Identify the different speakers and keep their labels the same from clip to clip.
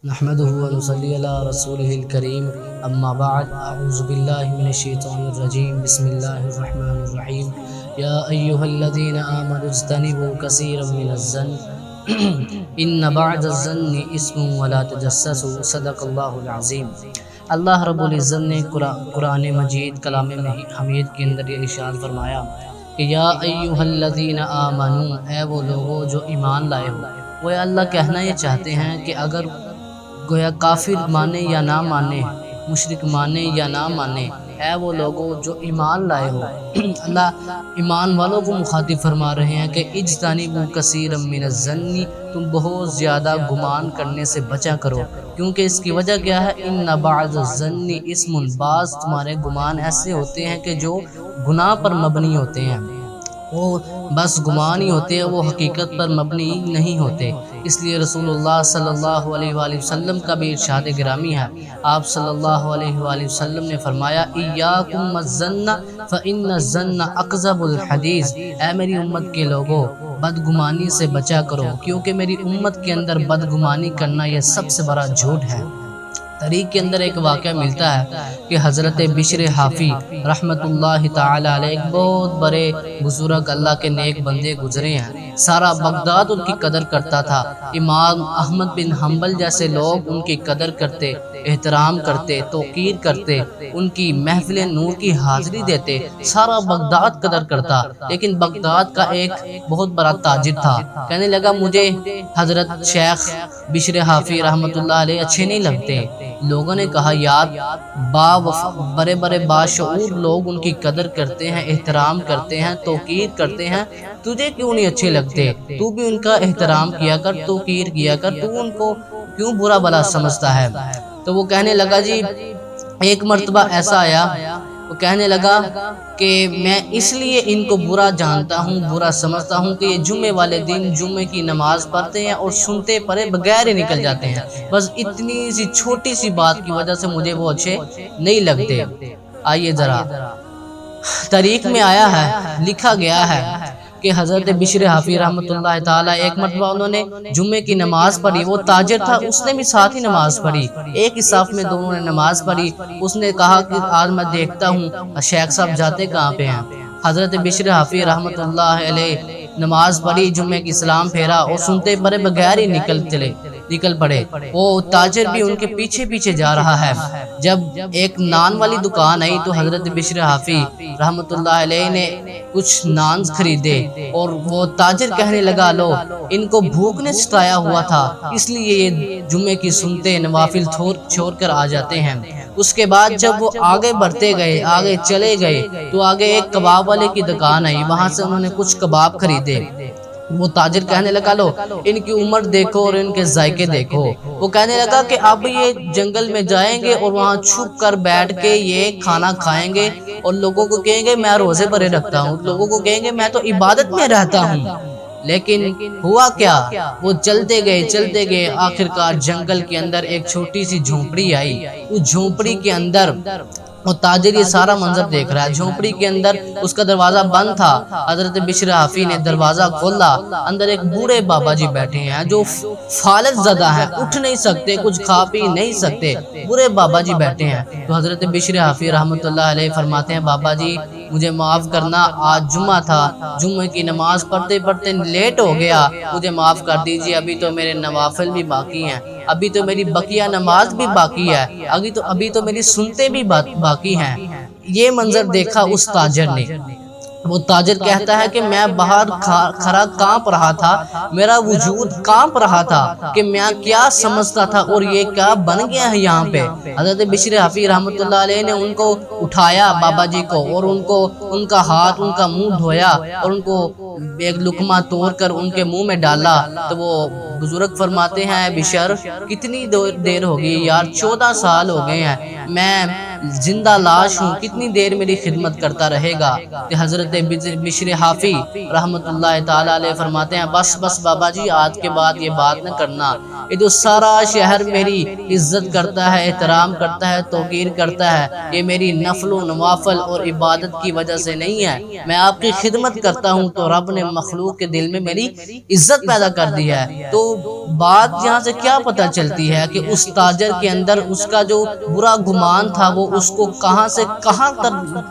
Speaker 1: نحمده ونصلي على رسوله الكريم اما بعد اعوذ بالله من الشيطان الرجيم بسم الله الرحمن الرحيم يا ايها الذين امنوا اجتنبوا كثيرا من الظن ان بعض الظن اسم ولا تجسسوا صدق اللہ العظیم۔ اللہ رب العزت نے قرآن مجید کلام حمید کے اندر یہ ارشاد فرمایا کہ یا ایھا الذین آمنو، اے وہ لوگو جو ایمان لائے ہو۔ وہ اللہ کہنا یہ چاہتے ہیں کہ اگر گویا کافر مانے یا نہ مانے، مشرک مانے یا نہ مانے، اے وہ لوگوں جو ایمان لائے ہو۔ اللہ ایمان والوں کو مخاطب فرما رہے ہیں کہ اجتنبوا کثیرا من الظن، تم بہت زیادہ گمان کرنے سے بچا کرو، کیونکہ اس کی وجہ کیا ہے؟ ان بعض الظن اسم، بعض تمہارے گمان ایسے ہوتے ہیں کہ جو گناہ پر مبنی ہوتے ہیں، وہ بس گمان ہی ہوتے ہیں، وہ حقیقت پر مبنی نہیں ہوتے۔ اس لیے رسول اللہ صلی اللہ علیہ وآلہ وسلم کا بھی ارشاد گرامی ہے۔ آپ صلی اللہ علیہ وآلہ وسلم نے فرمایا ایاکم والظن فإن الظن اکذب الحدیث، اے میری امت کے لوگوں بدگمانی سے بچا کرو، کیونکہ میری امت کے اندر بدگمانی کرنا یہ سب سے بڑا جھوٹ ہے۔ تاریخ کے اندر ایک واقعہ ملتا ہے کہ حضرت بشر حافی رحمۃ اللہ تعالی علیہ ایک بہت بڑے بزرگ اللہ کے نیک بندے گزرے ہیں۔ سارا بغداد ان کی قدر کرتا تھا۔ امام احمد بن حنبل جیسے لوگ ان کی قدر کرتے، احترام کرتے، توقیر کرتے، ان کی محفل نور کی حاضری دیتے، سارا بغداد قدر کرتا۔ لیکن بغداد کا ایک بہت بڑا تاجر تھا، کہنے لگا مجھے حضرت شیخ بشر حافی رحمۃ اللہ علیہ اچھے نہیں لگتے۔ لوگوں نے کہا یار بڑے بڑے باشعور لوگ ان کی قدر کرتے ہیں، احترام کرتے ہیں، توقیر کرتے ہیں، تجھے کیوں نہیں اچھے لگتے؟ تو بھی ان کا احترام کیا کر، توقیر کیا کر، تو ان کو کیوں برا بلا سمجھتا ہے؟ تو وہ کہنے لگا جی ایک مرتبہ ایسا آیا، وہ کہنے لگا کہ میں اس لیے ان کو برا جانتا ہوں، برا سمجھتا ہوں کہ یہ جمعے والے دن جمعے کی نماز پڑھتے ہیں اور سنتے پڑھے بغیر ہی نکل جاتے ہیں، بس اتنی سی چھوٹی سی بات کی وجہ سے مجھے وہ اچھے نہیں لگتے۔ آئیے ذرا تاریخ میں آیا ہے، لکھا گیا ہے کہ حضرت بشر حافی رحمۃ اللہ تعالی ایک مرتبہ انہوں نے جمعے کی نماز پڑھی، وہ تاجر تھا، اس نے بھی ساتھ ہی نماز پڑھی، ایک ہی صف میں دونوں نے نماز پڑھی۔ اس نے کہا کہ آج میں دیکھتا ہوں شیخ صاحب جاتے کہاں پہ ہیں۔ حضرت بشر حافی رحمۃ اللہ علیہ نماز پڑھی، جمعے کی سلام پھیرا اور سنتے پڑھے بغیر ہی نکل پڑے۔ وہ تاجر بھی ان کے پیچھے پیچھے جا رہا ہے۔ جب ایک نان والی دکان آئی تو حضرت بشر حافی رحمۃ اللہ علیہ نے کچھ نان خریدے اور وہ تاجر کہنے لگا لو ان کو بھوک نے ستایا ہوا تھا، اس لیے یہ جمعے کی سنتے نوافل چھوڑ کر آ جاتے ہیں۔ اس کے بعد جب وہ آگے بڑھتے گئے، آگے چلے گئے تو آگے ایک کباب والے کی دکان آئی، وہاں سے انہوں نے کچھ کباب خریدے۔ وہ تاجر کہنے لگا لو ان کی عمر دیکھو اور ان کے ذائقے دیکھو۔ وہ کہنے لگا کہ اب یہ جنگل میں جائیں گے اور وہاں چھپ کر بیٹھ کے یہ کھانا کھائیں گے اور لوگوں کو کہیں گے میں روزے بھرے رکھتا ہوں، لوگوں کو کہیں گے میں تو عبادت میں رہتا ہوں۔ لیکن ہوا کیا؟ وہ چلتے گئے، آخرکار جنگل کے اندر ایک چھوٹی سی جھونپڑی آئی۔ اس جھونپڑی کے اندر وہ تاجر یہ سارا منظر دیکھ رہا ہے۔ جھونپڑی کے اندر اس کا دروازہ بند تھا۔ حضرت بشر حافی نے دروازہ کھولا، اندر ایک بوڑھے بابا جی بیٹھے ہیں جو فالج زدہ ہیں، اٹھ نہیں سکتے، کچھ کھا پی نہیں سکتے، بوڑھے بابا جی بیٹھے ہیں۔ تو حضرت بشر حافی رحمۃ اللہ علیہ فرماتے ہیں بابا جی مجھے معاف کرنا، آج جمعہ تھا، جمعے کی نماز پڑھتے پڑھتے لیٹ ہو گیا، مجھے معاف کر دیجیے، ابھی تو میرے نوافل بھی باقی ہیں، ابھی تو میری بقیہ نماز بھی باقی ہے، ابھی تو میری سنتے بھی باقی ہیں۔ یہ منظر دیکھا اس تاجر نے۔ وہ تاجر کہتا ہے کہ میں باہر کھڑا کانپ رہا تھا، میرا وجود کانپ رہا تھا کہ میں کیا سمجھتا تھا اور یہ کیا بن گیا ہے یہاں پہ۔ حضرت بشر حافی رحمۃ اللہ علیہ نے ان کو اٹھایا بابا جی کو اور ان کا ہاتھ، ان کا منہ دھویا اور ان کو ایک لقمہ توڑ کر ان کے منہ میں ڈالا۔ تو وہ بزرگ فرماتے ہیں بشر کتنی دیر ہو گئی یار، 14 سال ہو گئے ہیں، میں زندہ لاش ہوں، کتنی دیر میری خدمت کرتا رہے گا؟ کہ حضرت بشر حافی رحمت اللہ تعالی علیہ فرماتے ہیں بس بس بابا جی آج کے بعد یہ بات نہ کرنا، یہ تو سارا شہر میری عزت کرتا ہے، احترام کرتا ہے، توقیر کرتا ہے، یہ میری نفل و نوافل اور عبادت کی وجہ سے نہیں ہے، میں آپ کی خدمت کرتا ہوں تو رب نے مخلوق کے دل میں میری عزت پیدا کر دی ہے۔ تو بات یہاں سے کیا پتہ چلتی ہے کہ اس تاجر کے اندر اس کا جو برا گمان تھا وہ اس کو کہاں سے کہاں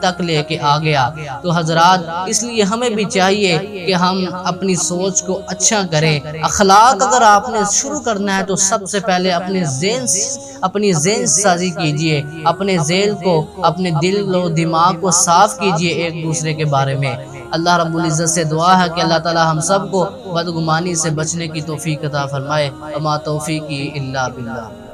Speaker 1: تک لے کے آ گیا۔ تو حضرات اس لیے ہمیں بھی چاہیے کہ ہم اپنی سوچ کو اچھا کریں۔ اخلاق اگر آپ نے شروع کرنا ہے تو سب سے پہلے اپنی ذہن سازی کیجئے، اپنے ذہن کو، اپنے دل و دماغ کو صاف کیجئے ایک دوسرے کے بارے میں۔ اللہ رب العزت سے دعا ہے کہ اللہ تعالی ہم سب کو بدگمانی سے بچنے کی توفیق عطا فرمائے۔ وما توفیقی الا باللہ۔